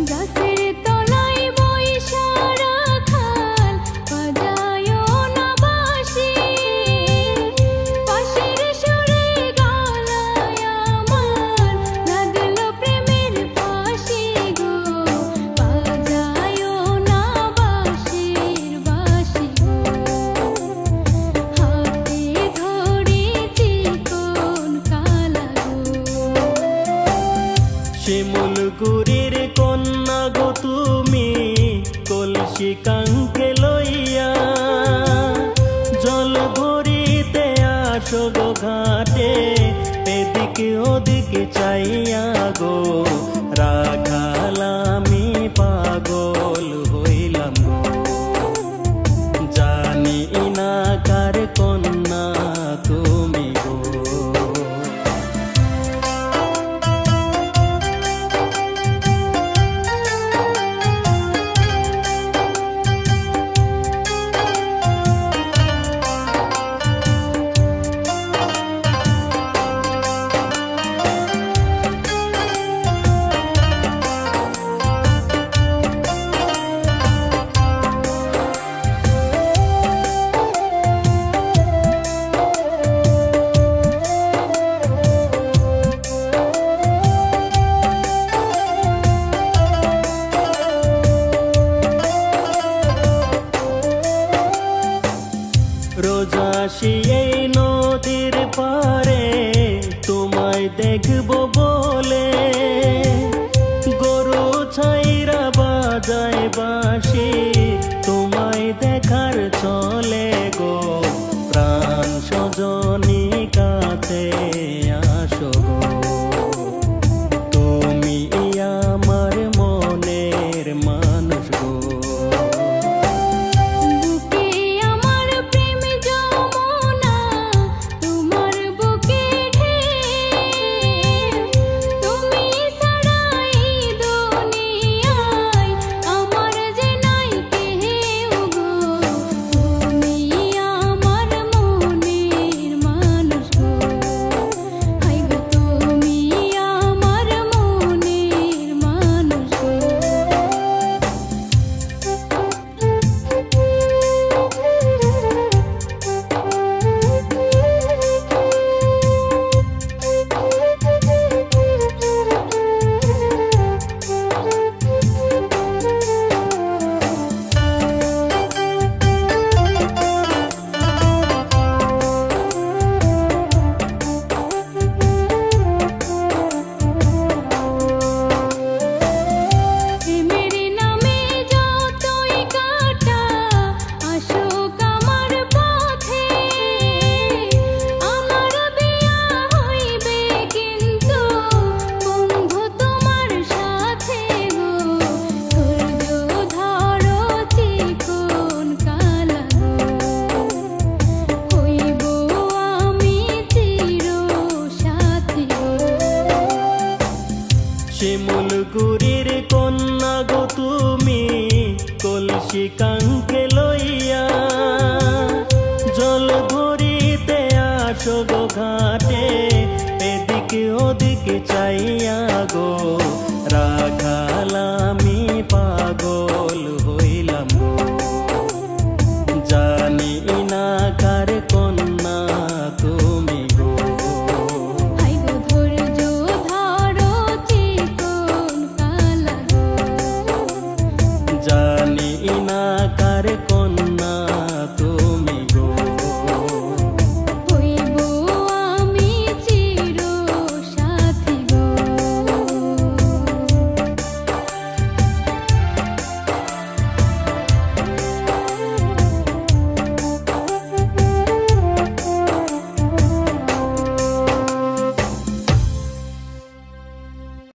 গাছের তলায় বইসা রাখাল বাজায়ও না বাঁশি, পাশের সুরে গলায় আমার লাগল প্রেমের ফাঁসি গো। বাজায়ও না বাঁশির বাঁশি গো, হাতে ধরেছি কোন কালা গো। শিমুলগুড়ির কন্যা গো তুমি, কলসি কাঙ্কে লইয়া জল ভরিতে আসো গো ঘাটে, এদিকে ওদিকে চাইয়া গো। রাখাল আমি পাগল হইলাম গো, জানি না কার কন্যা তুমি গো। রোজ আসি এই নদীর পারে তোমায় দেখব বলে, গরু ছাইরা বাজায় বাঁশি তোমায় দেখার চলে গো। প্রাণ সজনী কাছে আসো গো, তুমি আমার মনের মানুষ গো। বুকে আমার প্রেম যমুনা, তোমার বুকে ঢেউ, তুমি ছাড়া এই দুনিয়ায় আমার যে নাই কেউ গো। তুমি আমার মনের মানুষ গো, হাই গো তুমি আমার মনের মানুষ গো। প্রেমের নামে যতই কাটা আসুক আমার পথে, আমার বিয়া হইবে কিন্তু বন্ধু তোমার সাথে গো। ধৈর্য ধরো চিকন কালা গো, হইব আমি চির সাথী গো। শিমুলগুড়ির কন্যা গো তুমি, কলসি কাঙ্কে লইয়া জল ভরিতে আসো গো ঘাটে, এদিকে ওদিকে চাইয়া গো।